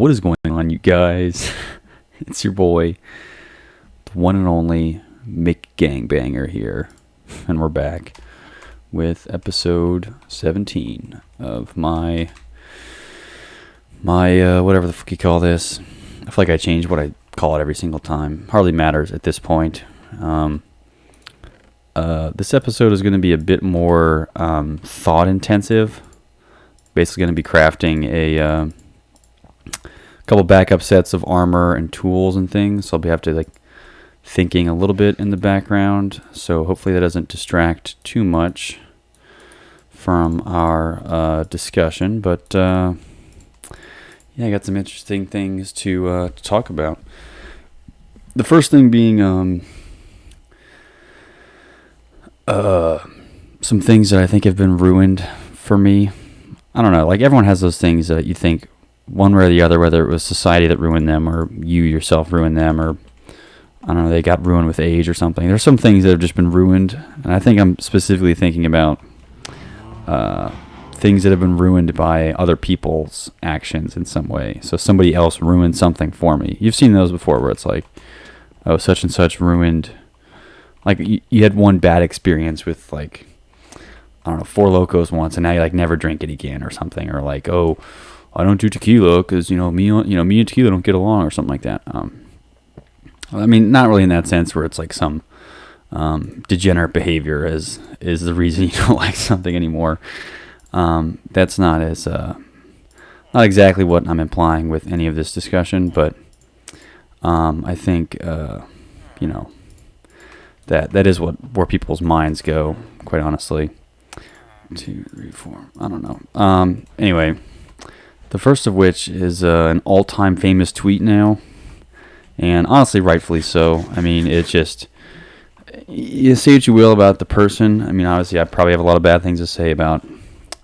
What is going on, you guys? It's your boy, the one and only Mick Gangbanger here, and we're back with episode 17 of my whatever the fuck you call this. I feel like I change what I call it every single time. Hardly matters at this point. This episode is going to be a bit more thought intensive. Basically going to be crafting a couple backup sets of armor and tools and things. So I'll have to thinking a little bit in the background. So hopefully that doesn't distract too much from our discussion. But yeah, I got some interesting things to talk about. The first thing being some things that I think have been ruined for me. I don't know, everyone has those things that you think one way or the other, whether it was society that ruined them or you yourself ruined them, or I don't know, they got ruined with age or something. There's some things that have just been ruined, and I think I'm specifically thinking about things that have been ruined by other people's actions in some way. So somebody else ruined something for me. You've seen those before where it's oh, such and such ruined, you had one bad experience with I don't know, Four Locos once, and now you never drink it again or something, or oh, I don't do tequila because me and tequila don't get along or something like that. I mean, not really in that sense where it's some degenerate behavior is the reason you don't like something anymore. That's not as not exactly what I'm implying with any of this discussion, but I think that is where people's minds go, quite honestly. 2, 3, 4. I don't know. Anyway, the first of which is an all-time famous tweet now, and honestly, rightfully so. I mean, it's just, you say what you will about the person. I mean, obviously, I probably have a lot of bad things to say about.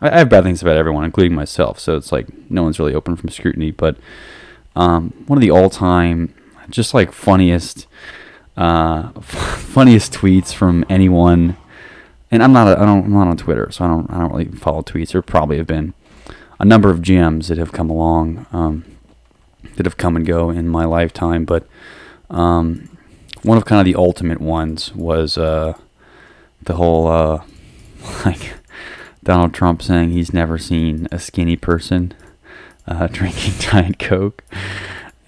I have bad things about everyone, including myself. So it's no one's really open from scrutiny. But one of the all-time, just funniest tweets from anyone. And I'm not on Twitter, so I don't really follow tweets. There probably have been a number of gems that have come along, that have come and go in my lifetime. But one of kind of the ultimate ones was the whole Donald Trump saying he's never seen a skinny person drinking Diet Coke,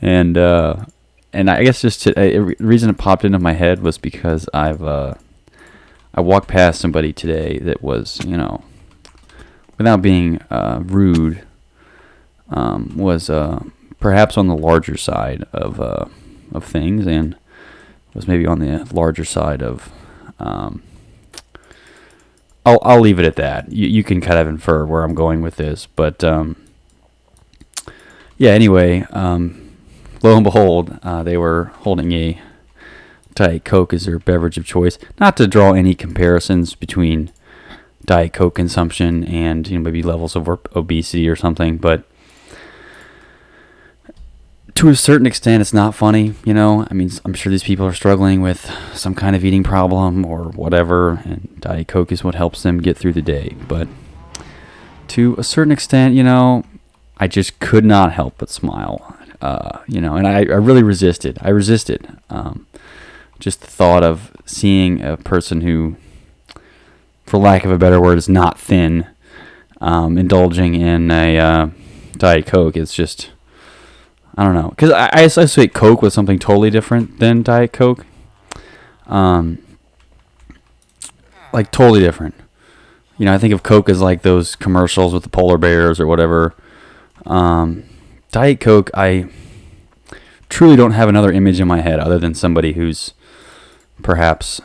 and I guess just the reason it popped into my head was because I walked past somebody today that was, without being rude, was perhaps on the larger side of things, and was maybe on the larger side of. I'll leave it at that. You can kind of infer where I'm going with this, but yeah. Anyway, lo and behold, they were holding a Diet Coke is their beverage of choice. Not to draw any comparisons between Diet Coke consumption and maybe levels of obesity or something, but to a certain extent, it's not funny. I mean, I'm sure these people are struggling with some kind of eating problem or whatever, and Diet Coke is what helps them get through the day. But to a certain extent, I just could not help but smile. And I really resisted. Just the thought of seeing a person who, for lack of a better word, is not thin, indulging in a Diet Coke. It's just, I don't know. Because I associate Coke with something totally different than Diet Coke. Totally different. I think of Coke as those commercials with the polar bears or whatever. Diet Coke, I truly don't have another image in my head other than somebody who's perhaps,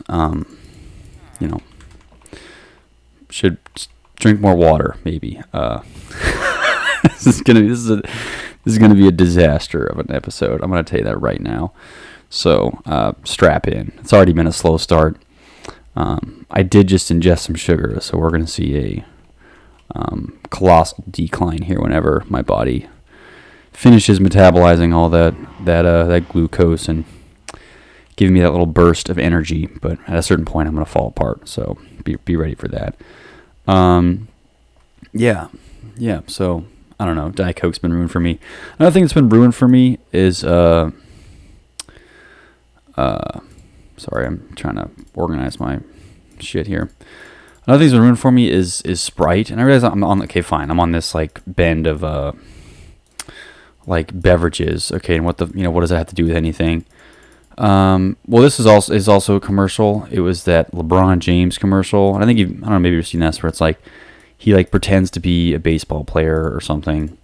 should drink more water. Maybe this is gonna be a disaster of an episode. I'm gonna tell you that right now. So strap in. It's already been a slow start. I did just ingest some sugar, so we're gonna see a colossal decline here whenever my body finishes metabolizing all that glucose and giving me that little burst of energy. But at a certain point, I'm going to fall apart. So be ready for that. Yeah. So I don't know. Diet Coke's been ruined for me. Another thing that's been ruined for me is sorry, I'm trying to organize my shit here. Another thing that's been ruined for me is Sprite, and I realize I'm on. Okay, fine. I'm on this like bend of like beverages. Okay, and what does that have to do with anything? Well, this is also a commercial. It was that LeBron James commercial, and I don't know, maybe you've seen this, where it's like he like pretends to be a baseball player or something,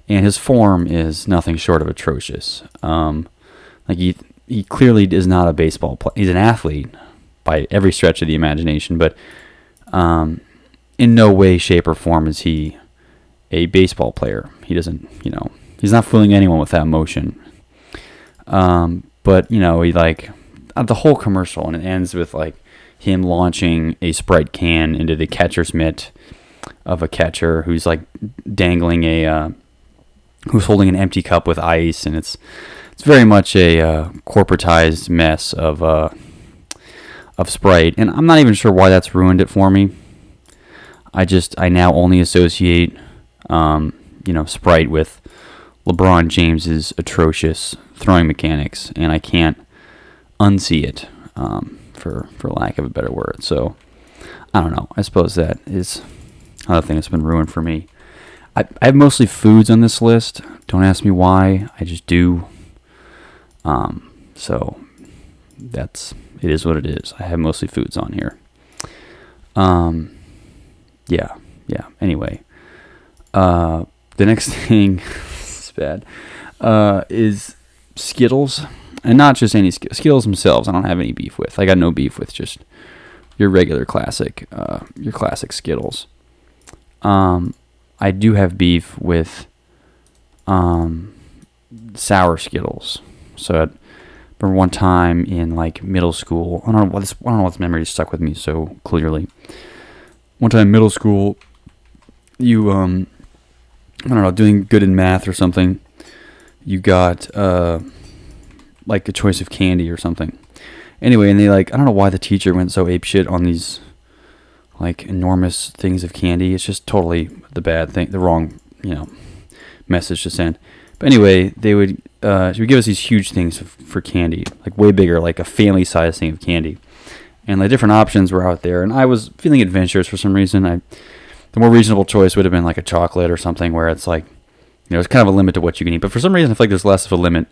and his form is nothing short of atrocious. Like he clearly is not a baseball player. He's an athlete by every stretch of the imagination, but in no way, shape, or form is he a baseball player. He doesn't, he's not fooling anyone with that motion. But he like the whole commercial, and it ends with like him launching a Sprite can into the catcher's mitt of a catcher who's like dangling who's holding an empty cup with ice, and it's very much a corporatized mess of Sprite, and I'm not even sure why that's ruined it for me. I now only associate Sprite with LeBron James's atrocious throwing mechanics, and I can't unsee it, for lack of a better word. So I don't know. I suppose that is another thing that's been ruined for me. I have mostly foods on this list. Don't ask me why. I just do. So it is what it is. I have mostly foods on here. Yeah. Anyway, the next thing is bad. Is Skittles, and not just any Skittles themselves. I don't have any beef with. I got no beef with just your regular classic Skittles. I do have beef with sour Skittles. So I remember one time in like middle school. I don't know what this memory stuck with me so clearly. One time in middle school, you I don't know, doing good in math or something. You got like a choice of candy or something. Anyway, and they I don't know why the teacher went so apeshit on these like enormous things of candy. It's just totally the wrong message to send. But anyway, she would give us these huge things for candy, like way bigger, like a family-sized thing of candy. And the different options were out there, and I was feeling adventurous for some reason. The more reasonable choice would have been like a chocolate or something, where it's like, it's kind of a limit to what you can eat. But for some reason, I feel like there's less of a limit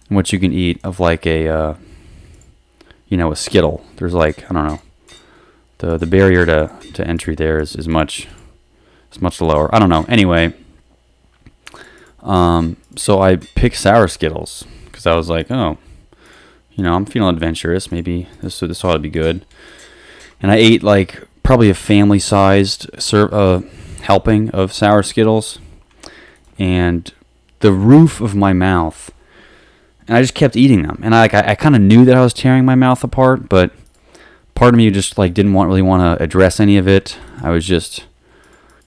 in what you can eat of like a Skittle. There's like, I don't know, the barrier to entry there is much lower. I don't know. Anyway, so I picked sour Skittles because I was like, oh, I'm feeling adventurous. Maybe this ought to be good. And I ate like probably a family-sized helping of sour Skittles, and the roof of my mouth, and I just kept eating them. And I kind of knew that I was tearing my mouth apart, but part of me just like didn't really want to address any of it. I was just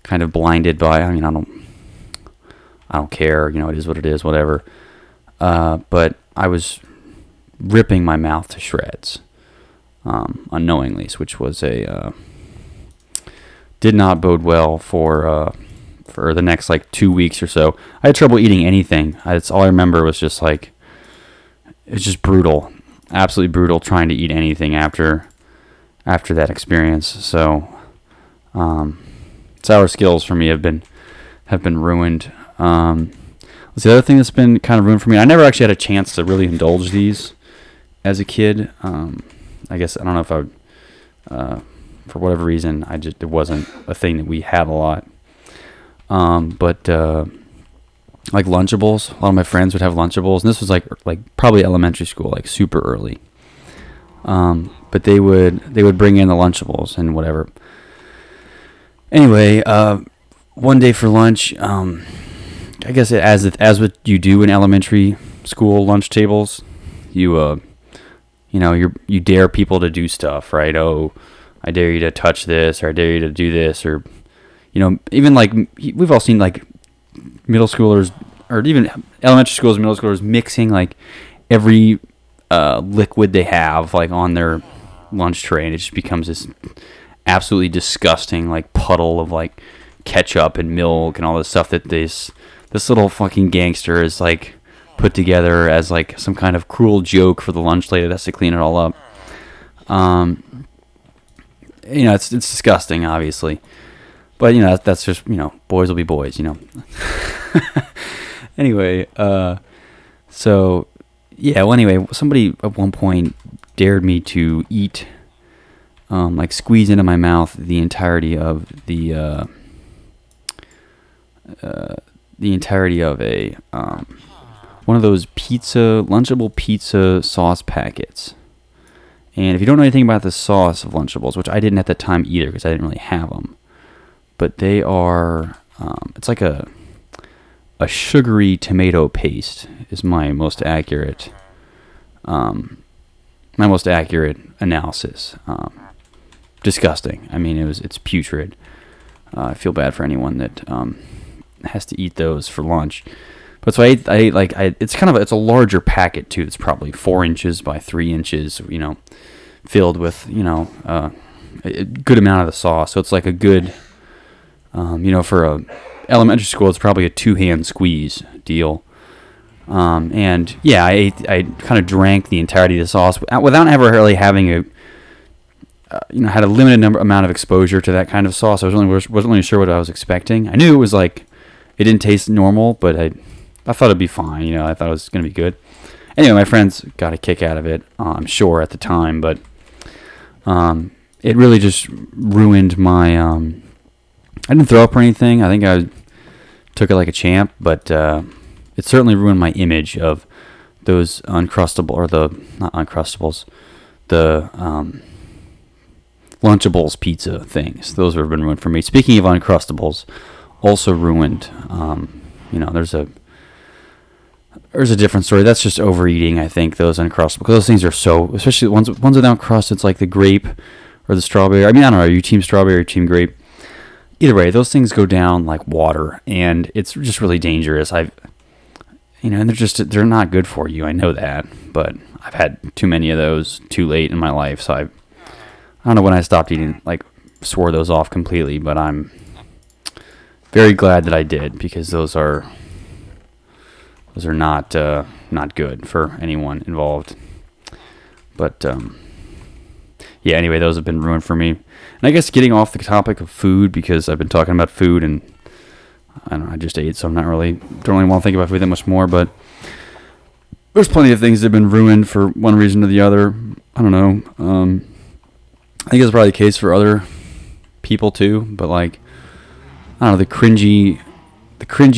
kind of blinded by. I don't care. It is what it is. Whatever. But I was ripping my mouth to shreds, unknowingly, which was did not bode well for the next like 2 weeks or so. I had trouble eating anything. That's all I remember was just like, it's just brutal, absolutely brutal trying to eat anything after that experience. So, sour Skittles for me have been ruined. The other thing that's been kind of ruined for me, I never actually had a chance to really indulge these as a kid. I guess, I don't know if I would, for whatever reason, it wasn't a thing that we had a lot. But like Lunchables, a lot of my friends would have Lunchables, and this was like probably elementary school, like super early. But they would bring in the Lunchables and whatever. Anyway, one day for lunch, I guess as what you do in elementary school lunch tables, you dare people to do stuff, right? Oh, I dare you to touch this, or I dare you to do this, or even like we've all seen like middle schoolers, or even elementary schools and middle schoolers mixing like every liquid they have like on their lunch tray, and it just becomes this absolutely disgusting like puddle of like ketchup and milk and all this stuff that this little fucking gangster is like put together as like some kind of cruel joke for the lunch lady that has to clean it all up. It's disgusting, obviously, but that's just boys will be boys, Anyway, so yeah. Well, anyway, somebody at one point dared me to eat, like squeeze into my mouth the entirety of the entirety of a one of those Lunchable pizza sauce packets. And if you don't know anything about the sauce of Lunchables, which I didn't at the time either because I didn't really have them, but they are, it's like a sugary tomato paste is my most accurate analysis. Disgusting. I mean, it's putrid. I feel bad for anyone that has to eat those for lunch. But so I ate it's a larger packet too. It's probably 4 inches by 3 inches, filled with, a good amount of the sauce. So it's like a good, for a elementary school, it's probably a 2-hand squeeze deal. And yeah, I kind of drank the entirety of the sauce without ever really having had a limited amount of exposure to that kind of sauce. I wasn't really sure what I was expecting. I knew it was like, it didn't taste normal, but I thought it'd be fine. I thought it was going to be good. Anyway, my friends got a kick out of it, I'm sure, at the time. But it really just ruined my... I didn't throw up or anything. I think I took it like a champ. But it certainly ruined my image of those Uncrustables, or not Uncrustables, the Lunchables pizza things. Those have been ruined for me. Speaking of Uncrustables, also ruined... There's a different story. That's just overeating, I think, those Uncrustables. Because those things are so... Especially the ones without crust, it's like the grape or the strawberry. I mean, I don't know. Are you team strawberry or team grape? Either way, those things go down like water. And it's just really dangerous. And they're not good for you. I know that. But I've had too many of those too late in my life. So I don't know when I stopped eating, swore those off completely. But I'm very glad that I did, because those are not good for anyone involved. But yeah, anyway, those have been ruined for me. And I guess getting off the topic of food, because I've been talking about food, and I just ate, so don't really want to think about food that much more. But there's plenty of things that have been ruined for one reason or the other. I don't know. I think it's probably the case for other people too. But I don't know, the cringy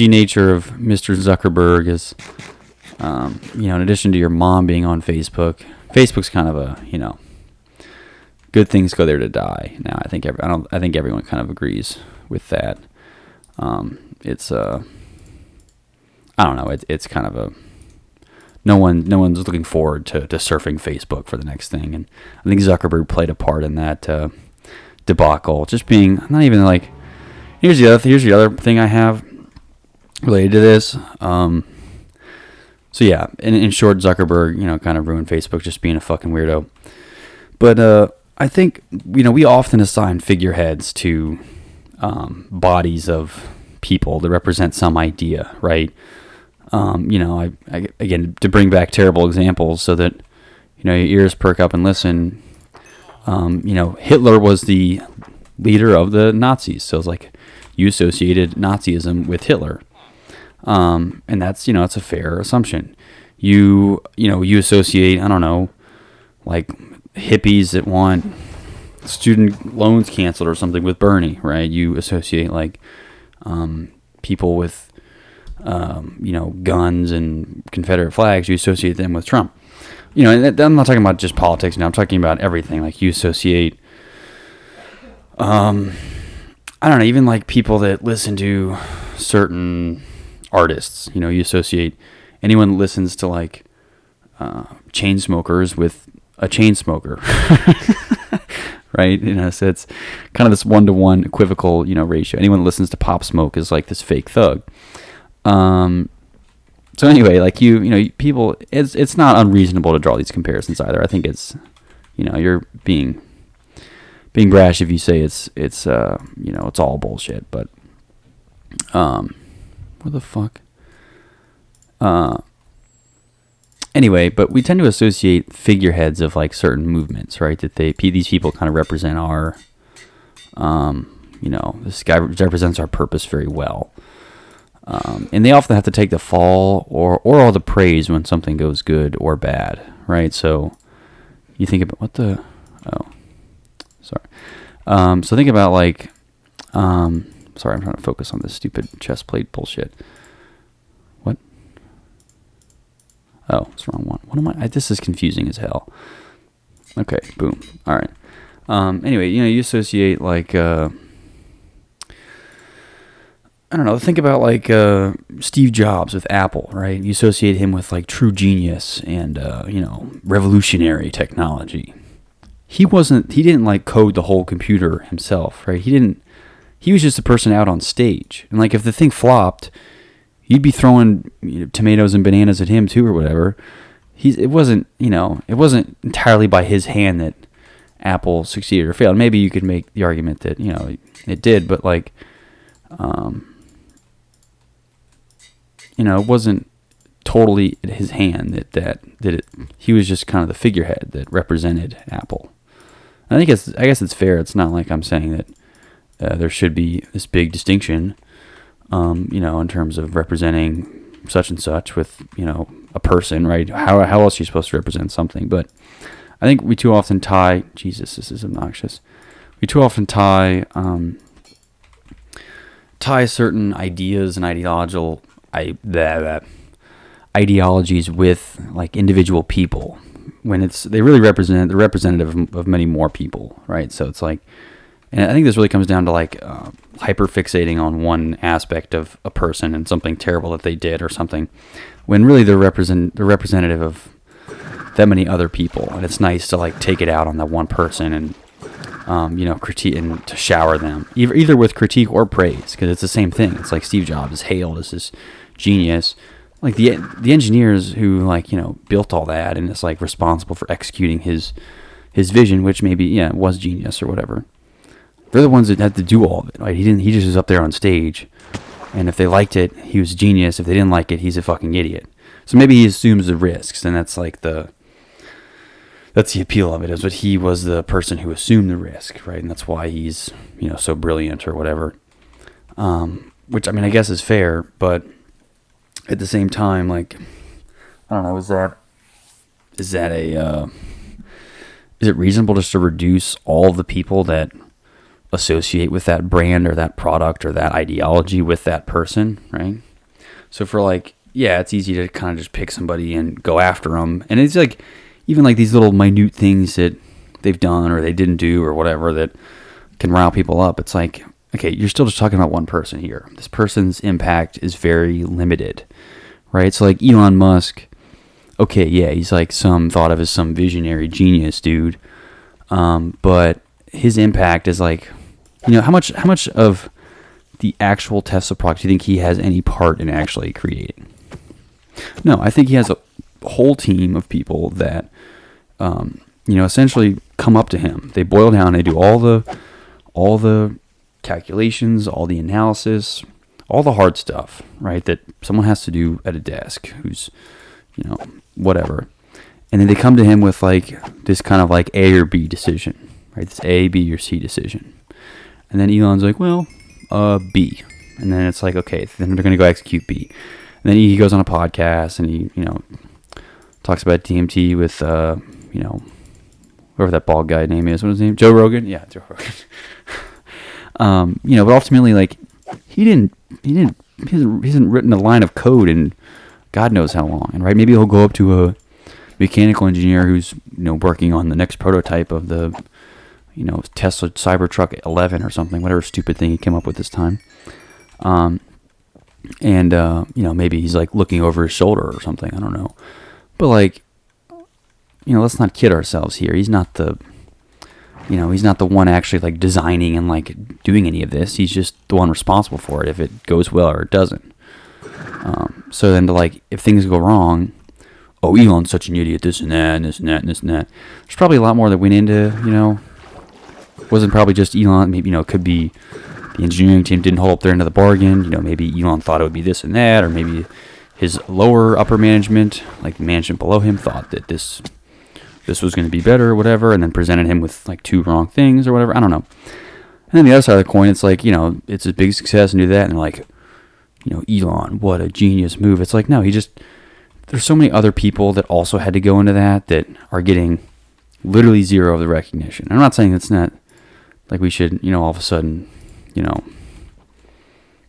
nature of Mr. Zuckerberg is, in addition to your mom being on Facebook's kind of a, good things go there to die. Now, I think everyone kind of agrees with that. It's I don't know. It's kind of a, no one's looking forward to surfing Facebook for the next thing, and I think Zuckerberg played a part in that debacle. Just being not even like, here's the other thing I have related to this. So yeah, in short, Zuckerberg, kind of ruined Facebook, just being a fucking weirdo. But I think, we often assign figureheads to bodies of people that represent some idea, right? I again, to bring back terrible examples so that, your ears perk up and listen. Hitler was the leader of the Nazis. So it's like you associated Nazism with Hitler. And that's, it's a fair assumption. You associate, I don't know, like hippies that want student loans canceled or something with Bernie, right? You associate people with, guns and Confederate flags. You associate them with Trump. And I'm not talking about just politics now. I'm talking about everything. Like you associate, I don't know, even like people that listen to certain artists. You associate anyone that listens to chain smokers with a chain smoker. Right? So it's kind of this 1-to-1 equivocal, ratio. Anyone that listens to Pop Smoke is like this fake thug. So anyway, people, it's not unreasonable to draw these comparisons either. I think it's, you're being brash if you say it's all bullshit. But What the fuck? Anyway, but we tend to associate figureheads of like certain movements, right? That these people kind of represent our, this guy represents our purpose very well. And they often have to take the fall or all the praise when something goes good or bad, right? So you think about so think about like, sorry, I'm trying to focus on this stupid chest plate bullshit. What? Oh, it's the wrong one. What am I? This is confusing as hell. Okay, boom. All right. Anyway, you associate like, I don't know, think about like Steve Jobs with Apple, right? You associate him with like true genius and, revolutionary technology. He didn't like code the whole computer himself, right? He was just a person out on stage. And like if the thing flopped, you'd be throwing tomatoes and bananas at him too or whatever. It wasn't entirely by his hand that Apple succeeded or failed. Maybe you could make the argument that, it did, but like, it wasn't totally in his hand that did it. He was just kind of the figurehead that represented Apple. I guess it's fair. It's not like I'm saying that there should be this big distinction, in terms of representing such and such with, a person, right? How else are you supposed to represent something? But I think we too often tie, Jesus, this is obnoxious. We too often tie certain ideas and ideologies with like individual people when they're representative of many more people, right? So it's like, and I think this really comes down to like hyper fixating on one aspect of a person and something terrible that they did or something, when really they're representative of that many other people, and it's nice to like take it out on that one person and critique and to shower them either with critique or praise, because it's the same thing. It's like Steve Jobs is hailed as this genius, like the engineers who like built all that and is like responsible for executing his vision, which maybe was genius or whatever. They're the ones that had to do all of it, right? He just was up there on stage, and if they liked it, he was a genius. If they didn't like it, he's a fucking idiot. So maybe he assumes the risks, and that's like that's the appeal of it, is that he was the person who assumed the risk, right? And that's why he's so brilliant or whatever. Which I mean, I guess is fair, but at the same time, like, I don't know, is it reasonable just to reduce all the people that associate with that brand or that product or that ideology with that person, right? So for like, it's easy to kind of just pick somebody and go after them, and it's like even like these little minute things that they've done or they didn't do or whatever that can rile people up. It's like, okay, you're still just talking about one person here. This person's impact is very limited, right? So like Elon Musk, okay, he's like thought of as some visionary genius dude, but his impact is like, how much of the actual Tesla product do you think he has any part in actually creating? No, I think he has a whole team of people that, essentially come up to him. They boil down. They do all the calculations, all the analysis, all the hard stuff, right? That someone has to do at a desk. Who's, whatever. And then they come to him with like this kind of like A or B decision, right? This A, B, or C decision. And then Elon's like, well, B. And then it's like, okay, then they're going to go execute B. And then he goes on a podcast and he, talks about DMT with, whoever that bald guy name is. What is his name? Joe Rogan? Yeah, Joe Rogan. But ultimately, like, he hasn't written a line of code in God knows how long. And right, maybe he'll go up to a mechanical engineer who's, working on the next prototype of the, Tesla Cybertruck 11 or something, whatever stupid thing he came up with this time. Maybe he's like looking over his shoulder or something. I don't know. But like, let's not kid ourselves here. He's not the one actually like designing and like doing any of this. He's just the one responsible for it if it goes well or it doesn't. So then if things go wrong, oh, Elon's such an idiot, this and that, and this and that, and this and that. There's probably a lot more that went into, wasn't probably just Elon. Maybe, it could be the engineering team didn't hold up their end of the bargain. Maybe Elon thought it would be this and that, or maybe his upper management, like the management below him, thought that this was going to be better or whatever, and then presented him with like two wrong things or whatever. I don't know. And then the other side of the coin, it's like, it's a big success and do that, and they're like, Elon, what a genius move. It's like, no, there's so many other people that also had to go into that are getting literally zero of the recognition. I'm not saying it's not like we should, all of a sudden,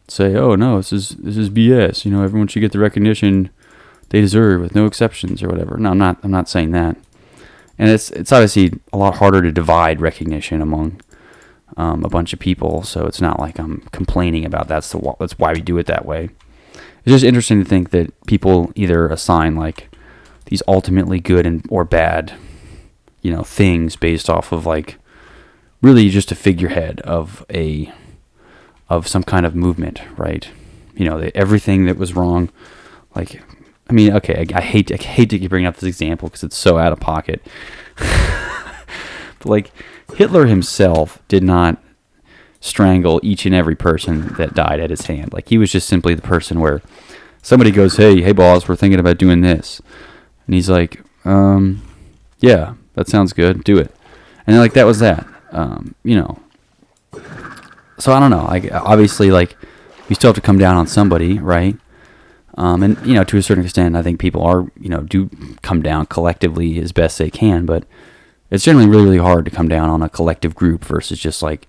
say, oh no, this is BS. Everyone should get the recognition they deserve with no exceptions or whatever. No, I'm not saying that. And it's obviously a lot harder to divide recognition among a bunch of people. So it's not like I'm complaining about that's why we do it that way. It's just interesting to think that people either assign like these ultimately good or bad, things based off of like really just a figurehead of some kind of movement, right? Everything that was wrong. Like, I mean, okay, I hate to keep bringing up this example because it's so out of pocket. But like Hitler himself did not strangle each and every person that died at his hand. Like he was just simply the person where somebody goes, hey boss, we're thinking about doing this. And he's like, yeah, that sounds good. Do it. And like that was that. So I don't know. Like obviously, like you still have to come down on somebody, right? And to a certain extent, I think people are, do come down collectively as best they can. But it's generally really, really hard to come down on a collective group versus just like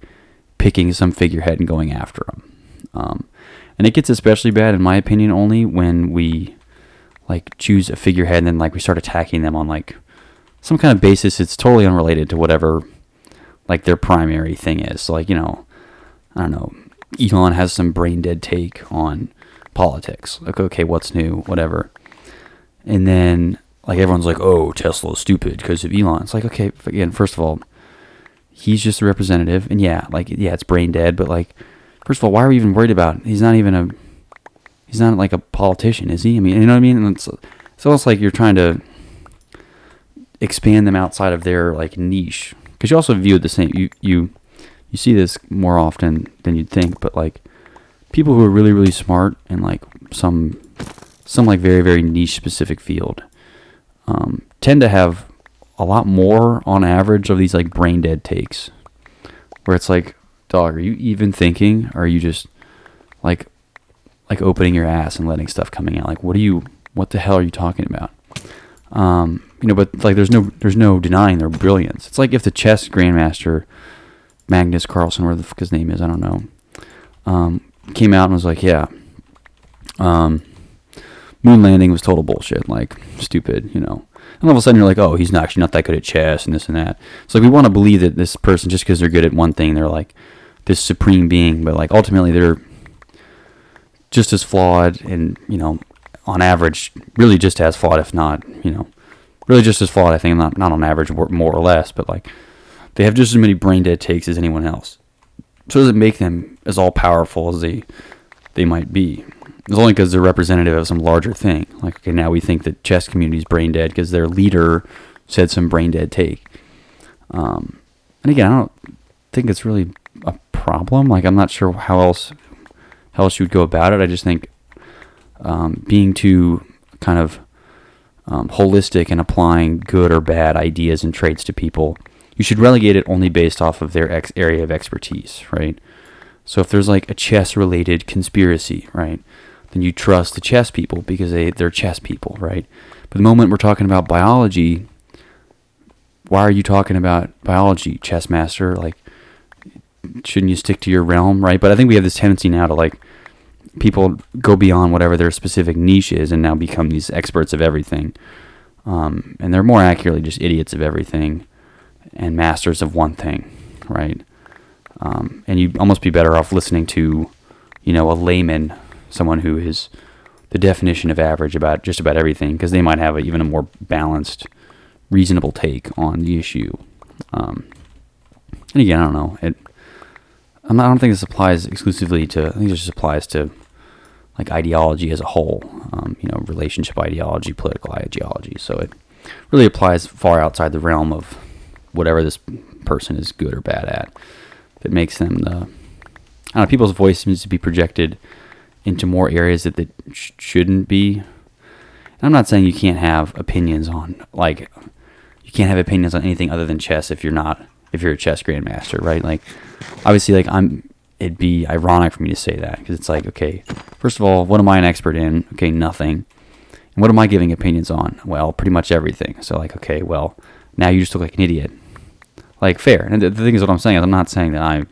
picking some figurehead and going after them. And it gets especially bad, in my opinion, only when we like choose a figurehead and then like we start attacking them on like some kind of basis it's totally unrelated to whatever like their primary thing is. So like, I don't know, Elon has some brain dead take on politics. Like, okay, what's new, whatever. And then like everyone's like, oh, Tesla's stupid because of Elon. It's like, okay, again, first of all, he's just a representative, and yeah, it's brain dead, but like, first of all, why are we even worried about it? He's not like a politician, is he? I mean, you know what I mean? And it's almost like you're trying to expand them outside of their like niche, because you also view it the same. You see this more often than you'd think, but like people who are really, really smart in like some like very, very niche specific field tend to have a lot more on average of these like brain dead takes where it's like, dog, are you even thinking? Or are you just like opening your ass and letting stuff coming out? Like, what the hell are you talking about? But like there's no denying their brilliance. It's like if the chess grandmaster Magnus Carlsen, where the fuck his name is, I don't know, came out and was like, yeah, moon landing was total bullshit, like stupid, And all of a sudden you're like, oh, he's actually not that good at chess and this and that. So like we want to believe that this person, just because they're good at one thing, they're like this supreme being, but like ultimately they're just as flawed and, on average, really just as flawed, if not, really just as flawed, I think, not on average, more or less, but like they have just as many brain dead takes as anyone else. So it doesn't make them as all powerful as they might be. It's only because they're representative of some larger thing. Like, okay, now we think that chess community is brain dead because their leader said some brain dead take. And again, I don't think it's really a problem. Like, I'm not sure how else you would go about it. I just think being too kind of holistic and applying good or bad ideas and traits to people, you should relegate it only based off of their area of expertise, right? So if there's like a chess-related conspiracy, right, then you trust the chess people because they're chess people, right? But the moment we're talking about biology, why are you talking about biology, chess master? Like, shouldn't you stick to your realm, right? But I think we have this tendency now to like people go beyond whatever their specific niche is and now become these experts of everything. And they're more accurately just idiots of everything and masters of one thing, right? And you'd almost be better off listening to, a layman, someone who is the definition of average about just about everything, because they might have even a more balanced, reasonable take on the issue. And again, I don't know. I don't think this applies exclusively to. I think this just applies to like ideology as a whole. Relationship ideology, political ideology. So it really applies far outside the realm of whatever this person is good or bad at. That makes them I don't know, people's voice seems to be projected into more areas that they shouldn't be. And I'm not saying you can't have opinions on, like, you can't have opinions on anything other than chess if you're a chess grandmaster, right? Like, obviously, like, it'd be ironic for me to say that, because it's like, okay, first of all, what am I an expert in? Okay, nothing. And what am I giving opinions on? Well, pretty much everything. So, like, okay, well, now you just look like an idiot. Like, fair. And the thing is, what I'm saying is, I'm not saying that I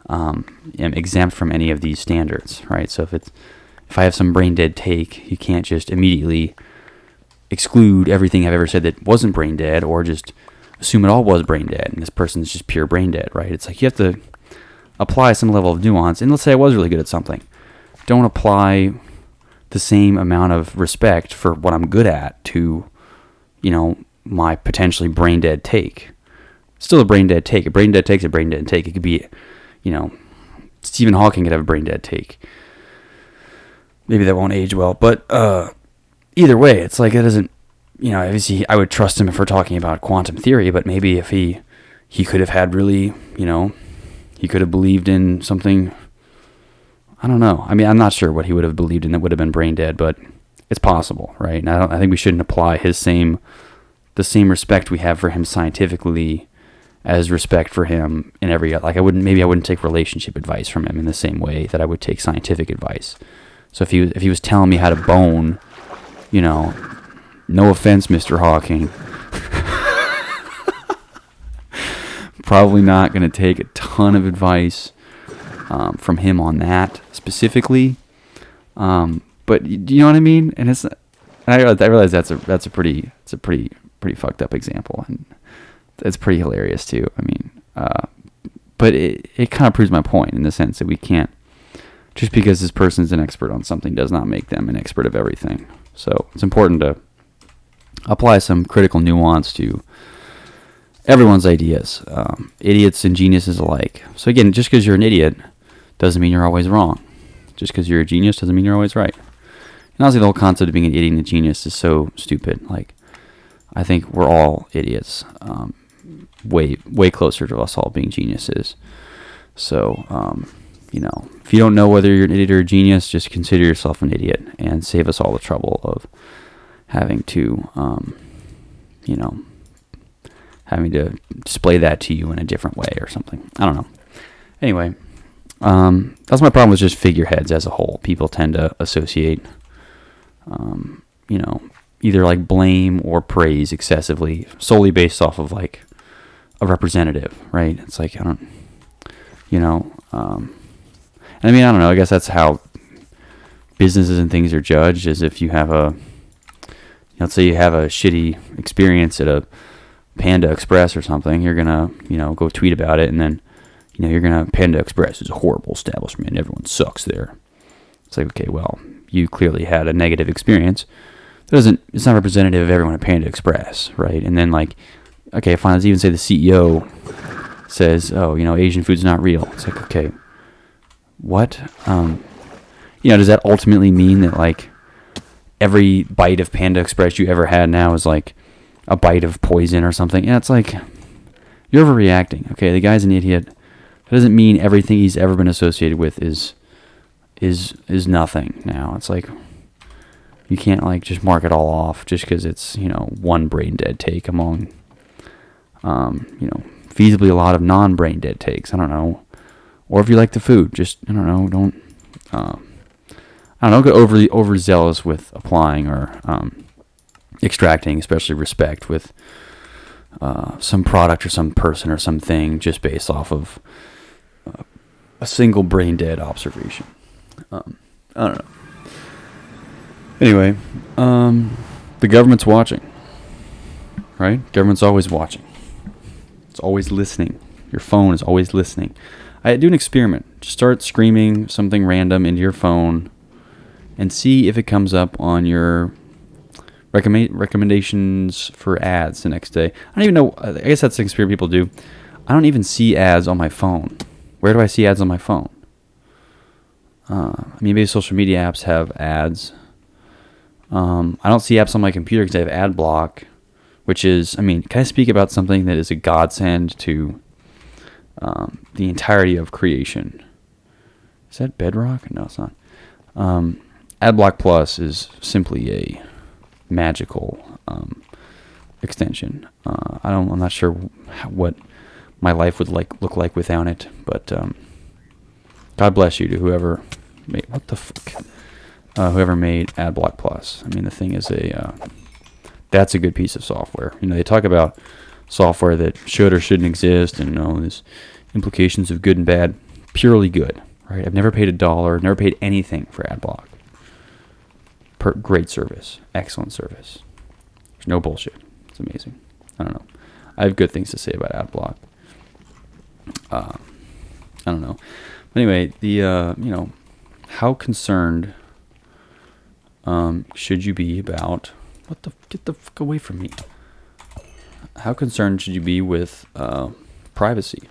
am exempt from any of these standards, right? So if I have some brain dead take, you can't just immediately exclude everything I've ever said that wasn't brain dead, or just assume it all was brain dead and this person's just pure brain dead, right? It's like you have to apply some level of nuance. And let's say I was really good at something. Don't apply the same amount of respect for what I'm good at to, my potentially brain dead take. Still a brain dead take. A brain dead take's a brain dead take. It could be, Stephen Hawking could have a brain dead take. Maybe that won't age well, but either way, it's like it doesn't. Obviously, I would trust him if we're talking about quantum theory, but maybe if he could have had really, he could have believed in something. I don't know. I mean, I'm not sure what he would have believed in that would have been brain dead, but it's possible, right? And I think we shouldn't apply the same respect we have for him scientifically as respect for him in every, like, I wouldn't take relationship advice from him in the same way that I would take scientific advice. So if he was telling me how to bone, no offense, Mr. Hawking, probably not going to take a ton of advice from him on that specifically. But do you know what I mean? And I realize that's a pretty fucked up example, and it's pretty hilarious too. I mean, but it kind of proves my point in the sense that we can't, just because this person's an expert on something does not make them an expert of everything. So it's important to apply some critical nuance to everyone's ideas, idiots and geniuses alike. So again, just because you're an idiot doesn't mean you're always wrong. Just because you're a genius doesn't mean you're always right. And honestly, the whole concept of being an idiot and a genius is so stupid. Like, I think we're all idiots, way closer to us all being geniuses. So, if you don't know whether you're an idiot or a genius, just consider yourself an idiot and save us all the trouble of having to, having to display that to you in a different way or something. I don't know. Anyway, that's my problem with just figureheads as a whole. People tend to associate, either like blame or praise excessively, solely based off of like a representative, right? It's like, I don't know. I guess that's how businesses and things are judged, is if you have let's say you have a shitty experience at a Panda Express or something, you're gonna, go tweet about it, and then, you're gonna, Panda Express is a horrible establishment, everyone sucks there. It's like, okay, well, you clearly had a negative experience. It's not representative of everyone at Panda Express, right? And then, like, okay, fine, let's even say the CEO says, oh, Asian food's not real. It's like, okay, what? Does that ultimately mean that, like, every bite of Panda Express you ever had now is like a bite of poison or something? And it's like, you're overreacting. Okay, the guy's an idiot. That doesn't mean everything he's ever been associated with is nothing now. It's like, you can't, like, just mark it all off just because it's, one brain dead take among, feasibly a lot of non-brain dead takes. I don't know. Or if you like the food, just, I don't know, don't get overzealous with applying or extracting, especially respect, with some product or some person or something just based off of a single brain dead observation. I don't know. Anyway, the government's watching, right? Government's always watching. It's always listening. Your phone is always listening. I do an experiment. Just start screaming something random into your phone and see if it comes up on your recommendations for ads the next day. I don't even know. I guess that's the experiment people do. I don't even see ads on my phone. Where do I see ads on my phone? Maybe social media apps have ads. I don't see apps on my computer because I have ad block, which is, can I speak about something that is a godsend to the entirety of creation? Is that Bedrock? No, it's not. AdBlock Plus is simply a magical extension. I'm not sure what my life would look like without it, but God bless you to whoever made whoever made AdBlock Plus. I mean, the thing is that's a good piece of software. They talk about software that should or shouldn't exist, and there's implications of good and bad. Purely good, right? I've never paid $1, never paid anything for AdBlock. Great service, excellent service. There's no bullshit. It's amazing. I don't know. I have good things to say about AdBlock. I don't know. But anyway, how concerned should you be about get the fuck away from me? How concerned should you be with privacy?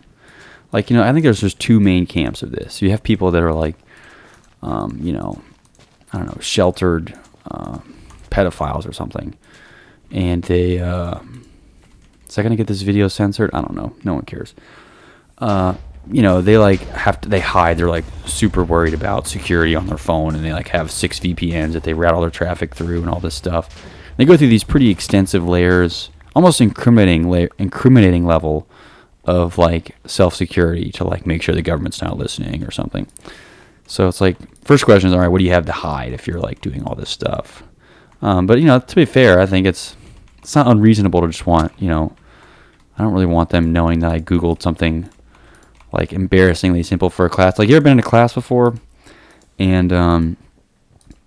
I think there's just two main camps of this. You have people that are like, I don't know, sheltered pedophiles or something, and they is that gonna get this video censored? I don't know. No one cares. They hide. They're super worried about security on their phone, and they have 6 VPNs that they route all their traffic through and all this stuff. They go through these pretty extensive layers, almost incriminating level of self-security to make sure the government's not listening or something. So it's first question is, all right, what do you have to hide if you're doing all this stuff? But to be fair, I think it's not unreasonable to just want, I don't really want them knowing that I Googled something embarrassingly simple for a class. You ever been in a class before? And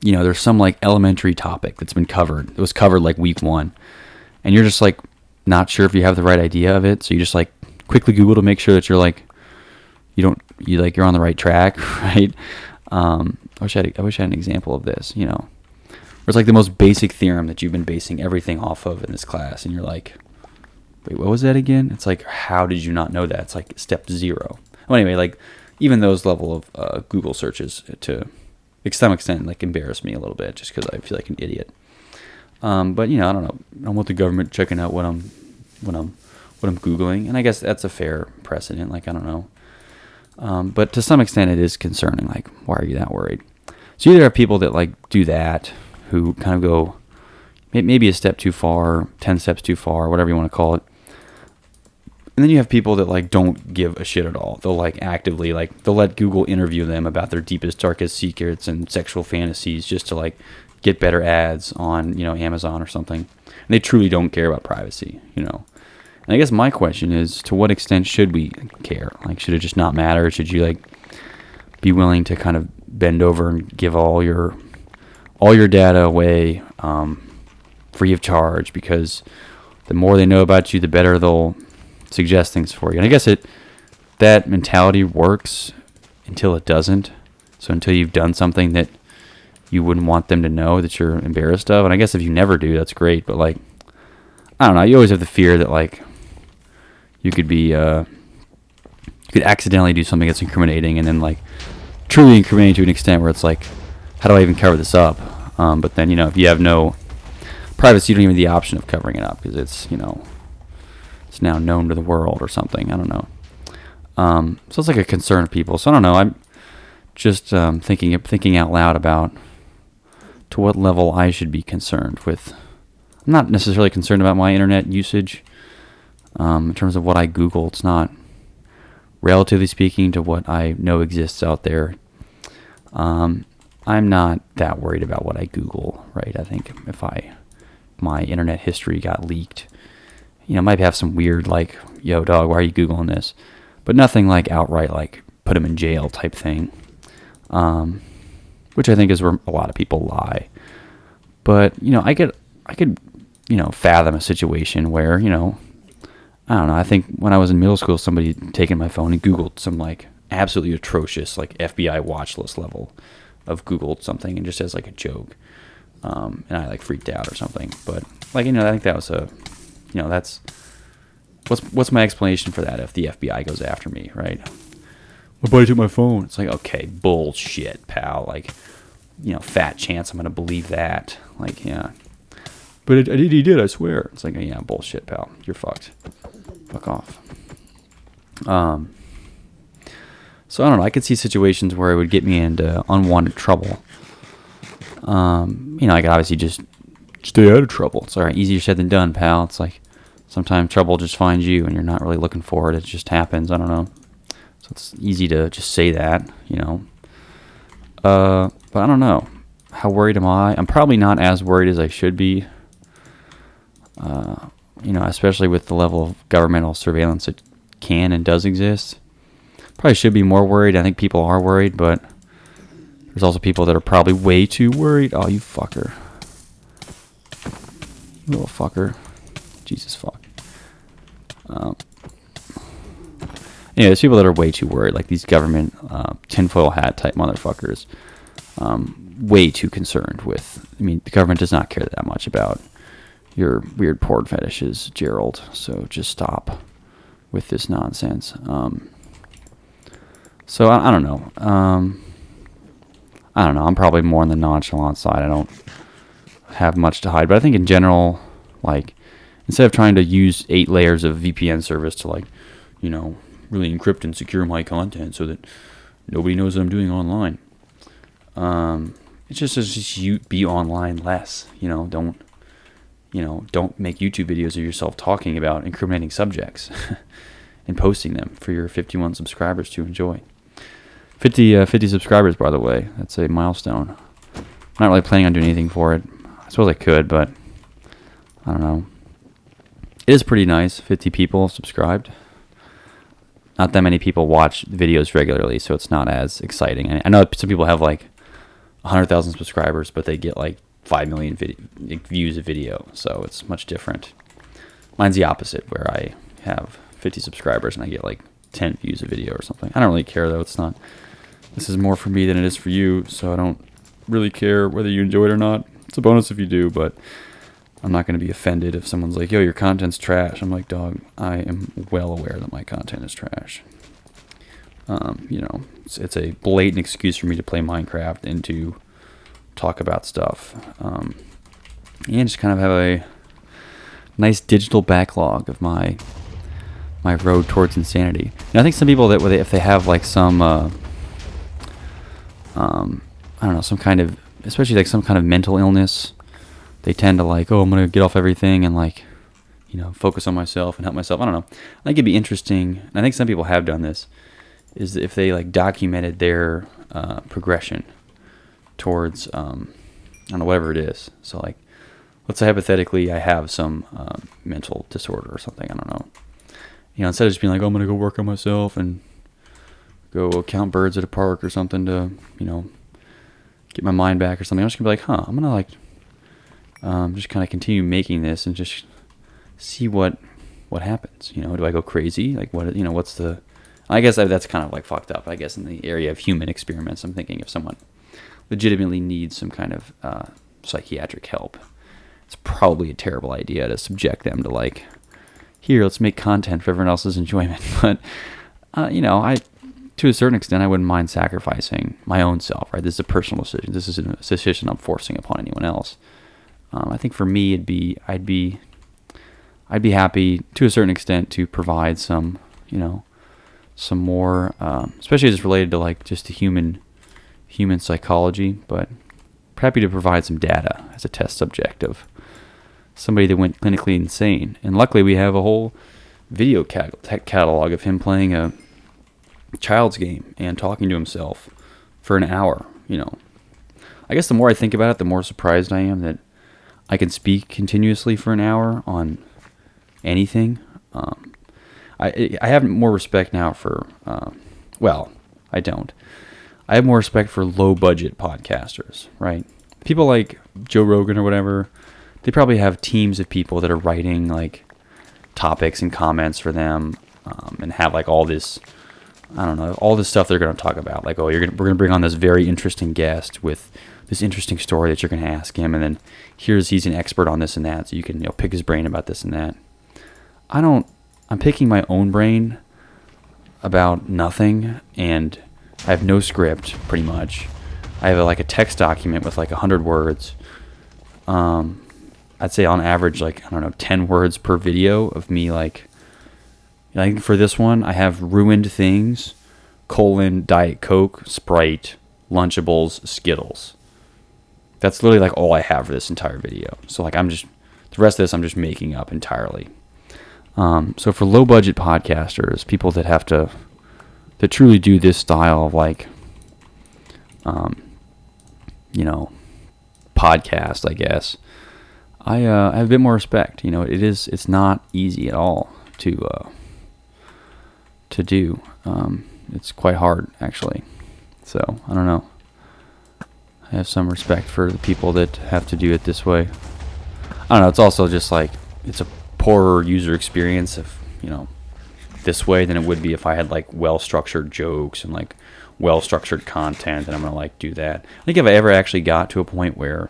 there's some elementary topic that's been covered. It was covered week 1, and you're just not sure if you have the right idea of it. So you just quickly Google to make sure that you're you're on the right track, right? I wish I had an example of this. Where it's the most basic theorem that you've been basing everything off of in this class, and you're like, wait, what was that again? It's how did you not know that? It's step 0. Well, anyway, even those level of Google searches to some extent embarrass me a little bit, just because I feel like an idiot. But I don't know. I don't want the government checking out what I'm Googling, and I guess that's a fair precedent. I don't know. But to some extent, it is concerning. Why are you that worried? So you either have people that do that, who kind of go maybe a step too far, 10 steps too far, whatever you want to call it. And then you have people that don't give a shit at all. They'll actively they'll let Google interview them about their deepest, darkest secrets and sexual fantasies just to get better ads on Amazon or something. And they truly don't care about privacy, And I guess my question is, to what extent should we care? Should it just not matter? Should you be willing to kind of bend over and give all your data away free of charge, because the more they know about you, the better they'll suggest things for you? And I guess that mentality works until it doesn't. So until you've done something that you wouldn't want them to know that you're embarrassed of. And I guess if you never do, that's great. But I don't know. You always have the fear that you could be you could accidentally do something that's incriminating, and then truly incriminating to an extent where it's how do I even cover this up? But then if you have no privacy, you don't even have the option of covering it up, because it's it's now known to the world or something. I don't know. So it's a concern of people. So I don't know. I'm just thinking out loud about to what level I should be concerned with. I'm not necessarily concerned about my internet usage. In terms of what I Google, it's not, relatively speaking, to what I know exists out there. I'm not that worried about what I Google, right? I think if my internet history got leaked, might have some weird yo dog, why are you Googling this? But nothing outright put them in jail type thing. Which I think is where a lot of people lie. But I could fathom a situation where I don't know. I think when I was in middle school, somebody had taken my phone and Googled some absolutely atrocious FBI watch list level of Googled something, and just as a joke, and I freaked out or something. But I think that was that's what's my explanation for that if the FBI goes after me, right? My buddy took my phone. It's okay, bullshit, pal. Fat chance I'm gonna believe that. Yeah. But he did, I swear. It's yeah, bullshit, pal. You're fucked. Fuck off. So I don't know. I could see situations where it would get me into unwanted trouble. I could obviously just stay out of trouble. It's all right. Easier said than done, pal. It's like sometimes trouble just finds you and you're not really looking for it. It just happens. I don't know. So it's easy to just say that, But I don't know. How worried am I? I'm probably not as worried as I should be. Especially with the level of governmental surveillance that can and does exist. Probably should be more worried. I think people are worried, but there's also people that are probably way too worried. Oh, you fucker. You little fucker. Jesus fuck. There's people that are way too worried, like these government tinfoil hat type motherfuckers. Way too concerned with. The government does not care that much about your weird porn fetishes, Gerald. So just stop with this nonsense. So I don't know. I don't know. I'm probably more on the nonchalant side. I don't have much to hide. But I think in general, like, instead of trying to use 8 layers of VPN service to, like, really encrypt and secure my content so that nobody knows what I'm doing online, it's just you be online less. Don't make YouTube videos of yourself talking about incriminating subjects and posting them for your 51 subscribers to enjoy. 50 subscribers, by the way. That's a milestone. I'm not really planning on doing anything for it. I suppose I could, but I don't know. It is pretty nice. 50 people subscribed. Not that many people watch videos regularly, so it's not as exciting. I know some people have like 100,000 subscribers, but they get like 5 million views a video, so it's much different. Mine's the opposite, where I have 50 subscribers and I get like 10 views a video or something. I don't really care, though. It's not. This is more for me than it is for you, so I don't really care whether you enjoy it or not. It's a bonus if you do, but I'm not going to be offended if someone's like, yo, your content's trash. I'm like, dog, I am well aware that my content is trash. It's a blatant excuse for me to play Minecraft and to talk about stuff. And just kind of have a nice digital backlog of my road towards insanity. And I think some people that if they have like some, I don't know, some kind of, especially like some kind of mental illness, they tend to like, oh, I'm going to get off everything and like, focus on myself and help myself. I don't know. I think it'd be interesting, and I think some people have done this, is if they like documented their progression towards, I don't know, whatever it is. So like, let's say hypothetically I have some mental disorder or something. I don't know. Instead of just being like, oh, I'm going to go work on myself and go count birds at a park or something to, get my mind back or something, I'm just going to be like, I'm going to like, just kind of continue making this and just see what happens. Do I go crazy? Like, what's the... I guess that's kind of like fucked up, I guess, in the area of human experiments. I'm thinking if someone legitimately needs some kind of psychiatric help, it's probably a terrible idea to subject them to like, here, let's make content for everyone else's enjoyment. But, to a certain extent, I wouldn't mind sacrificing my own self, right? This is a personal decision. This isn't a decision I'm forcing upon anyone else. I think for me, I'd be happy to a certain extent to provide some more, especially as related to like just the human psychology, but happy to provide some data as a test subject of somebody that went clinically insane. And luckily we have a whole video catalog of him playing a child's game and talking to himself for an hour. I guess the more I think about it, the more surprised I am that I can speak continuously for an hour on anything. I have more respect now for, I don't. I have more respect for low-budget podcasters, right? People like Joe Rogan or whatever, they probably have teams of people that are writing, like, topics and comments for them, and have, like, all this, I don't know, all this stuff they're going to talk about. Like, we're going to bring on this very interesting guest with this interesting story that you're going to ask him, and then he's an expert on this and that, so you can pick his brain about this and that. I'm picking my own brain about nothing, and I have no script, pretty much. I have like a text document with like 100 words. I'd say on average, like, 10 words per video of me, like, I think for this one, I have ruined things, Diet Coke, Sprite, Lunchables, Skittles. That's literally like all I have for this entire video. So like the rest of this I'm just making up entirely. So for low budget podcasters, people that truly do this style of like, podcast, I guess, I have a bit more respect. It's not easy at all to do. It's quite hard, actually. So I don't know. I have some respect for the people that have to do it this way. I don't know. It's also just like it's a poorer user experience if this way than it would be if I had like well structured jokes and like well structured content, and I'm gonna like do that. I think if I ever actually got to a point where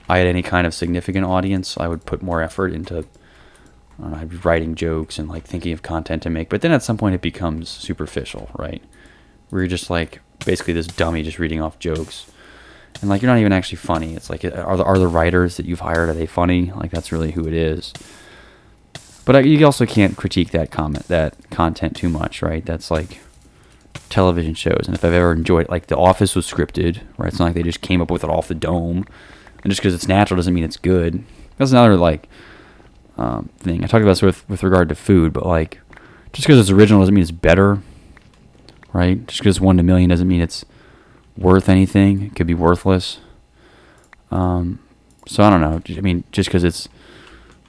I had any kind of significant audience, I would put more effort into I'd be writing jokes and like thinking of content to make. But then at some point it becomes superficial, right? Where you're just like basically this dummy just reading off jokes, and like you're not even actually funny. It's like are the writers that you've hired, are they funny? Like that's really who it is. But you also can't critique that content too much, right? That's like television shows, and if I've ever enjoyed, like The Office was scripted, right? It's not like they just came up with it off the dome, and just because it's natural doesn't mean it's good. That's another like thing. I talked about this with regard to food, but like just because it's original doesn't mean it's better, right? Just because 1 to million doesn't mean it's worth anything. It could be worthless. So I don't know. I mean, just because it's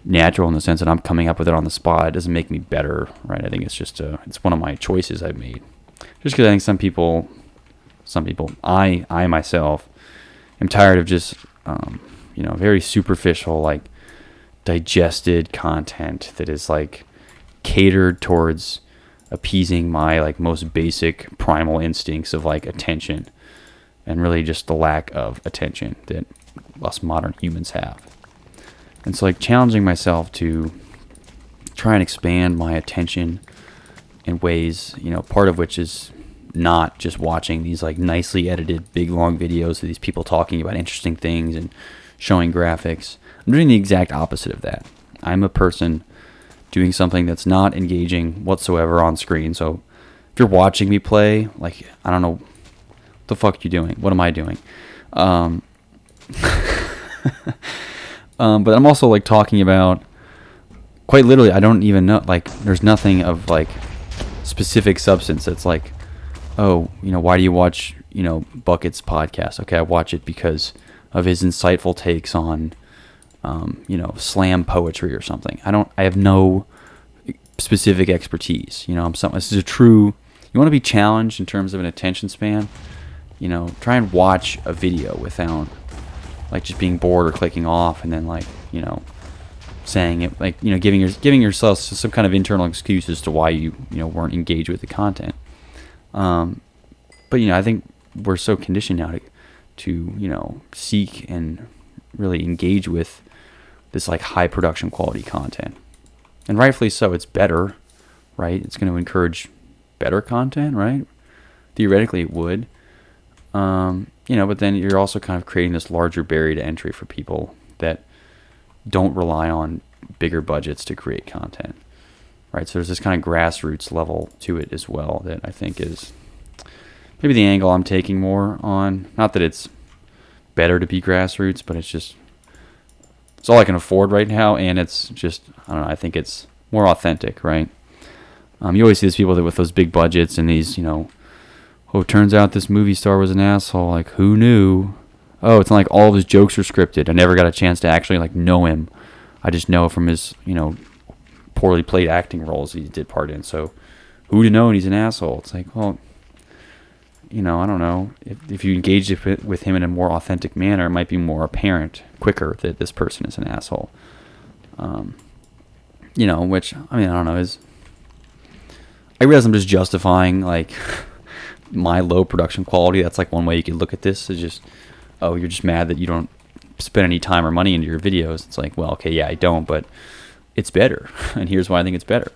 natural in the sense that I'm coming up with it on the spot, it doesn't make me better, right? I think it's just it's one of my choices I've made. Just because I think some people, I myself am tired of just, very superficial, like digested content that is like catered towards appeasing my like most basic primal instincts of like attention, and really just the lack of attention that us modern humans have. And so like challenging myself to try and expand my attention in ways, part of which is not just watching these like nicely edited big long videos of these people talking about interesting things and showing graphics. I'm doing the exact opposite of that. I'm a person doing something that's not engaging whatsoever on screen. So if you're watching me play, like, I don't know, what the fuck you doing? What am I doing? But I'm also like talking about, quite literally, I don't even know, like there's nothing of like specific substance that's like, oh, why do you watch, Bucket's podcast? Okay, I watch it because of his insightful takes on, slam poetry or something. I have no specific expertise. This is a true, you want to be challenged in terms of an attention span, try and watch a video without like just being bored or clicking off and then like, saying it, like, giving yourself some kind of internal excuse as to why you weren't engaged with the content. But I think we're so conditioned now to seek and really engage with this like high production quality content, and rightfully so. It's better, right? It's going to encourage better content, right? Theoretically, it would. But then you're also kind of creating this larger barrier to entry for people that don't rely on bigger budgets to create content, right? So there's this kind of grassroots level to it as well that I think is maybe the angle I'm taking more on. Not that it's better to be grassroots, but it's all I can afford right now, and it's just, I don't know, I think it's more authentic, right? You always see these people that with those big budgets and these, oh, it turns out this movie star was an asshole. Like, who knew? Oh, it's not like all of his jokes are scripted. I never got a chance to actually like know him. I just know from his, poorly played acting roles he did part in. So who'd have known he's an asshole? It's like, well, I don't know. If you engage with him in a more authentic manner, it might be more apparent quicker that this person is an asshole. Which, I don't know, I realize I'm just justifying like my low production quality. That's like one way you could look at this, is just, oh, you're just mad that you don't spend any time or money into your videos. It's like, well, okay, yeah, I don't, but it's better, and here's why I think it's better.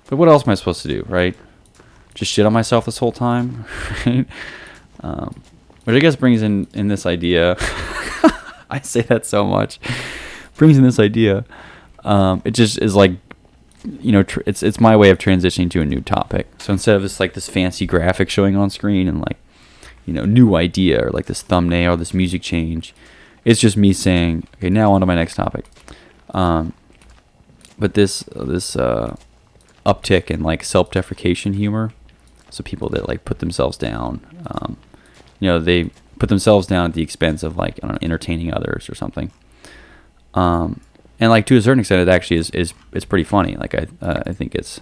But what else am I supposed to do, right? Just shit on myself this whole time, right? Which I guess brings in this idea. I say that so much. Brings in this idea. It just is like it's my way of transitioning to a new topic. So instead of this fancy graphic showing on screen and new idea or like this thumbnail or this music change, it's just me saying, okay, now on to my next topic. But this uptick in like self-deprecation humor, so people that like put themselves down, they put themselves down at the expense of like, I don't know, entertaining others or something. And like to a certain extent, it actually is pretty funny. Like I think it's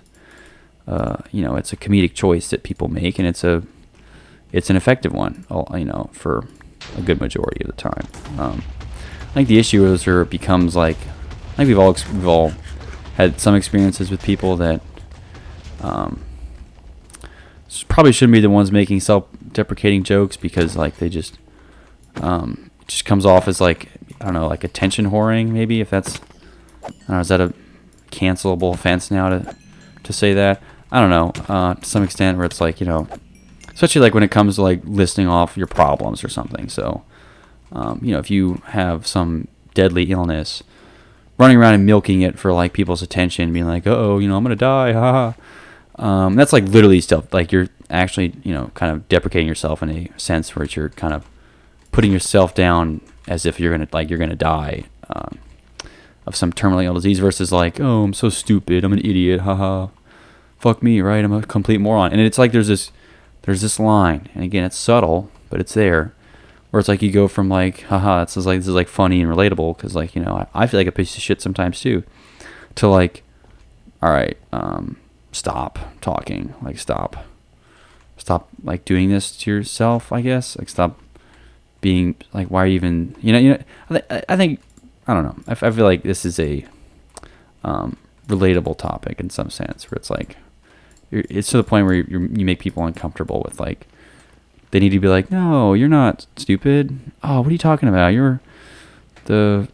it's a comedic choice that people make, and it's an effective one. For a good majority of the time. I think the issue is, or it becomes like, I think we've all had some experiences with people that probably shouldn't be the ones making self-deprecating jokes, because like they just comes off as like, I don't know, like attention whoring, maybe, if that's, I don't know, is that a cancelable offense now to say that? I don't know, to some extent, where it's like, especially like when it comes to like listing off your problems or something. So, if you have some deadly illness, running around and milking it for like people's attention, being like, I'm gonna die, haha. That's like literally stuff, like you're actually, kind of deprecating yourself in a sense where you're kind of putting yourself down as if you're gonna die of some terminally ill disease, versus like, oh, I'm so stupid, I'm an idiot, haha, fuck me, right? I'm a complete moron. And it's like there's this line, and again, it's subtle, but it's there, where it's like you go from like, haha, this is like funny and relatable, because like, I feel like a piece of shit sometimes too, to like, all right, stop talking, like stop like doing this to yourself, I guess, like stop being like, why are you even, I think, I don't know, I feel like this is a relatable topic in some sense, where it's like, it's to the point where you make people uncomfortable with like, they need to be like, no, you're not stupid. Oh, what are you talking about? You're the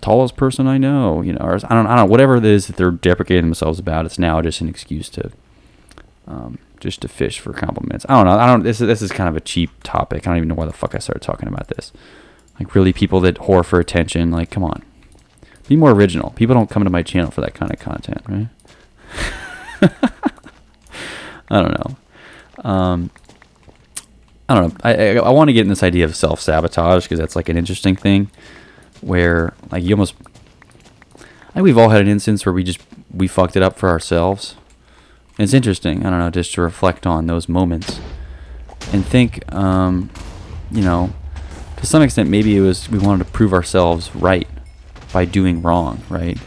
tallest person I know, or I don't know, whatever it is that they're deprecating themselves about. It's now just an excuse to just to fish for compliments. I don't know. This is kind of a cheap topic. I don't even know why the fuck I started talking about this. Like, really, people that whore for attention, like, come on, be more original. People don't come to my channel for that kind of content, right? I don't know. I don't know. I want to get in this idea of self-sabotage, because that's like an interesting thing, where like I think we've all had an instance where we fucked it up for ourselves. And it's interesting, I don't know, just to reflect on those moments and think, to some extent, maybe it was, we wanted to prove ourselves right by doing wrong, right?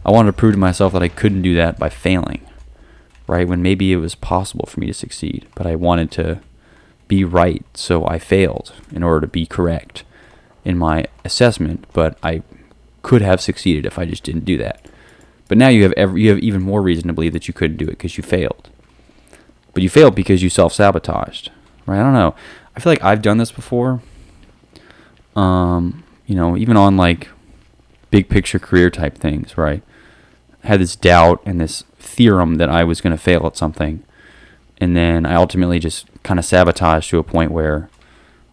I wanted to prove to myself that I couldn't do that by failing, right? When maybe it was possible for me to succeed, but I wanted to be right, so I failed in order to be correct in my assessment, but I could have succeeded if I just didn't do that. But now you have even more reason to believe that you couldn't do it, because you failed. But you failed because you self-sabotaged, right? I don't know. I feel like I've done this before. Even on like big picture career type things, where I had this doubt and this theorem that I was going to fail at something, and then I ultimately just kind of sabotaged to a point where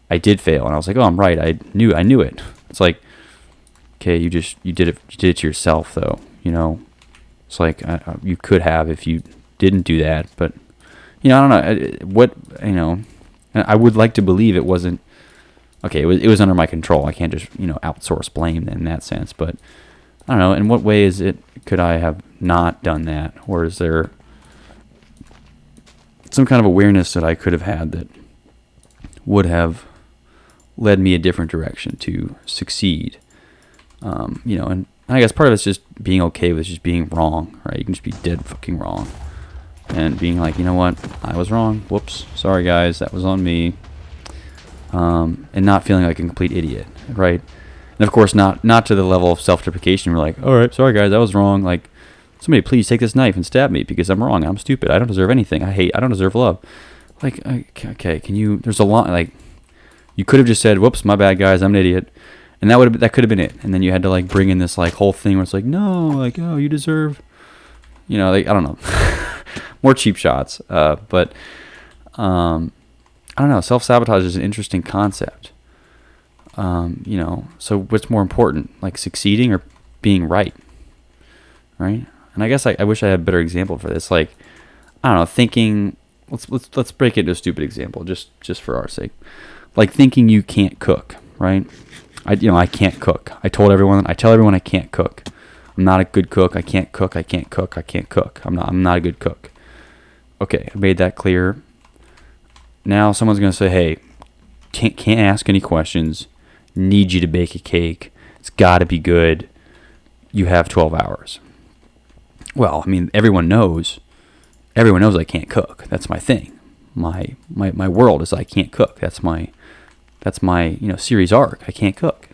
I did fail, and I was like, oh, I'm right. I knew it. It's like, okay, you did it to yourself, though. It's like you could have if you didn't do that, but I don't know I would like to believe it wasn't okay. It was under my control. I can't just outsource blame in that sense. But I don't know. In what way could I have not done that, or is there some kind of awareness that I could have had that would have led me a different direction to succeed? And I guess part of it's just being okay with just being wrong, right? You can just be dead fucking wrong, and being like, you know what, I was wrong. Whoops, sorry guys, that was on me. And not feeling like a complete idiot, right? And of course, not to the level of self-deprecation. We're like, all right, sorry guys, I was wrong. Like, somebody please take this knife and stab me because I'm wrong. I'm stupid. I don't deserve anything. I don't deserve love. Like, okay, there's a lot, like, you could have just said, whoops, my bad guys, I'm an idiot. And that could have been it. And then you had to like bring in this like whole thing where it's like, no, like, oh, you deserve, like, I don't know, more cheap shots. But I don't know. Self-sabotage is an interesting concept. So what's more important, like succeeding or being right? Right? And I guess I wish I had a better example for this. Like, I don't know, thinking. Let's break it into a stupid example, just for our sake. Like thinking you can't cook, right? I can't cook. I tell everyone I can't cook. I'm not a good cook. I can't cook. I can't cook. I can't cook. I'm not a good cook. Okay, I made that clear. Now someone's gonna say, hey, can't ask any questions. Need you to bake a cake. It's got to be good. You have 12 hours. Well, I mean, everyone knows I can't cook. That's my thing. My world is I can't cook. That's my series arc. I can't cook.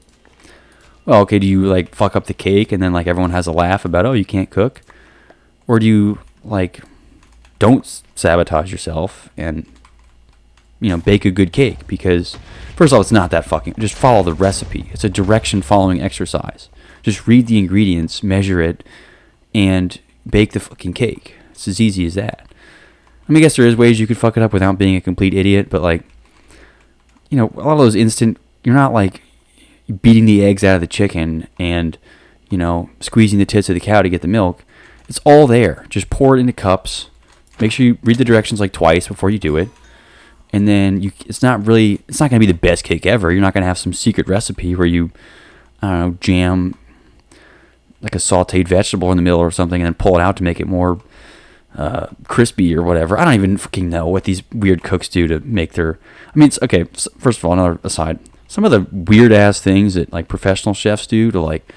Well, okay, do you like fuck up the cake and then like everyone has a laugh about, oh, you can't cook? Or do you like don't sabotage yourself and bake a good cake? Because first of all, it's not that fucking, just follow the recipe. It's a direction following exercise. Just read the ingredients, measure it, and bake the fucking cake. It's as easy as that. I mean, I guess there is ways you could fuck it up without being a complete idiot, but like, a lot of those instant, you're not like beating the eggs out of the chicken and, squeezing the tits of the cow to get the milk. It's all there. Just pour it into cups. Make sure you read the directions like twice before you do it. And then it's not going to be the best cake ever. You're not going to have some secret recipe where you, jam like a sauteed vegetable in the middle or something and then pull it out to make it more crispy or whatever. I don't even fucking know what these weird cooks do to make their... I mean, it's okay. First of all, another aside. Some of the weird ass things that like professional chefs do to like,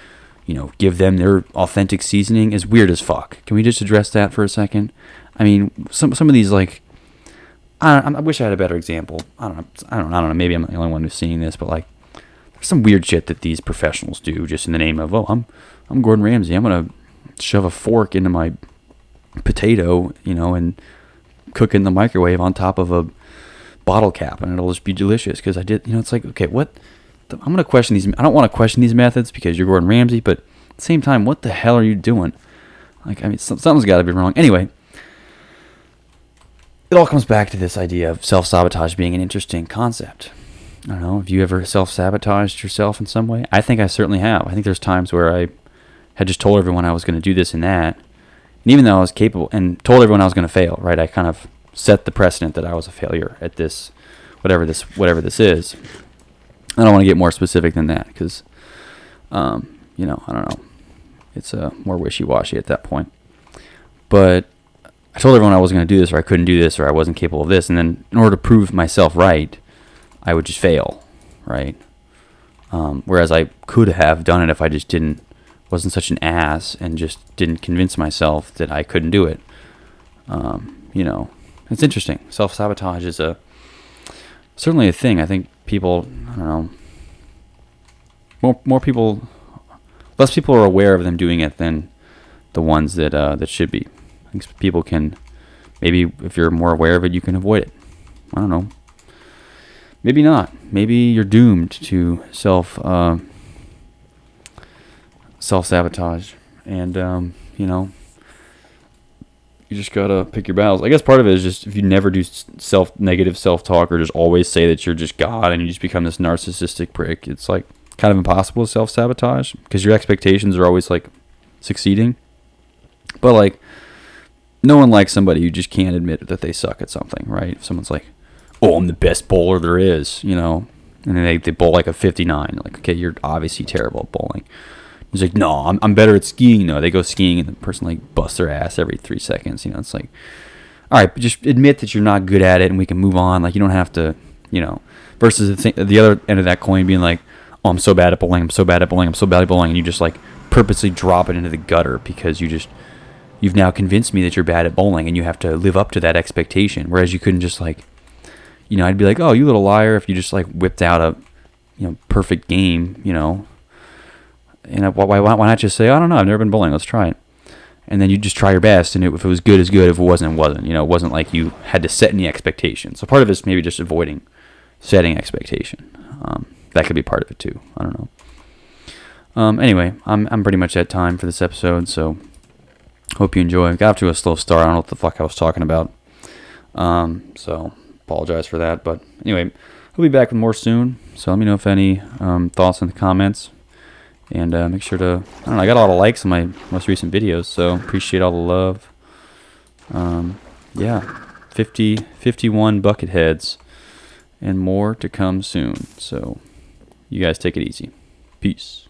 give them their authentic seasoning is weird as fuck. Can we just address that for a second? I mean, some of these like... I wish I had a better example. I don't know. Maybe I'm the only one who's seeing this, but like, there's some weird shit that these professionals do just in the name of, oh, I'm Gordon Ramsay. I'm gonna shove a fork into my potato, and cook it in the microwave on top of a bottle cap, and it'll just be delicious because I did. It's like, okay, what? I'm gonna question these. I don't want to question these methods because you're Gordon Ramsay, but at the same time, what the hell are you doing? Like, I mean, something's got to be wrong. Anyway. It all comes back to this idea of self-sabotage being an interesting concept. I don't know, have you ever self-sabotaged yourself in some way? I think I certainly have. I think there's times where I had just told everyone I was going to do this and that, and even though I was capable, and told everyone I was going to fail, right? I kind of set the precedent that I was a failure at this, whatever this is. I don't want to get more specific than that because, I don't know. It's more wishy-washy at that point. But I told everyone I wasn't going to do this, or I couldn't do this, or I wasn't capable of this, and then in order to prove myself right, I would just fail, right? Whereas I could have done it if I just wasn't such an ass and just didn't convince myself that I couldn't do it. It's interesting. Self-sabotage is certainly a thing. I think people, I don't know, less people are aware of them doing it than the ones that should be. I think people can, maybe if you're more aware of it, you can avoid it. I don't know. Maybe not. Maybe you're doomed to self-sabotage. And, you just gotta pick your battles. I guess part of it is just if you never do negative self-talk or just always say that you're just God and you just become this narcissistic prick, it's like kind of impossible to self-sabotage because your expectations are always like succeeding. But like, no one likes somebody who just can't admit that they suck at something, right? If someone's like, oh, I'm the best bowler there is, and then they bowl like a 59. Like, okay, you're obviously terrible at bowling. He's like, no, I'm better at skiing. No, they go skiing and the person like busts their ass every 3 seconds. It's like, all right, but just admit that you're not good at it and we can move on. Like, you don't have to, versus the other end of that coin being like, oh, I'm so bad at bowling. I'm so bad at bowling. I'm so bad at bowling. And you just like purposely drop it into the gutter because you've now convinced me that you're bad at bowling and you have to live up to that expectation. Whereas you couldn't just like, I'd be like, oh, you little liar, if you just like whipped out a, perfect game, and why not just say, I don't know, I've never been bowling, let's try it. And then you just try your best, and if it was good, it's good. If it wasn't, it wasn't. It wasn't like you had to set any expectation. So part of it's maybe just avoiding setting expectation. That could be part of it too. I don't know. Anyway, I'm pretty much at time for this episode, so hope you enjoy. I got off to a slow start. I don't know what the fuck I was talking about. So apologize for that. But anyway, I'll be back with more soon. So let me know if any thoughts in the comments. And make sure to, I don't know, I got a lot of likes on my most recent videos, so appreciate all the love. Yeah, 51 bucket heads and more to come soon. So you guys take it easy. Peace.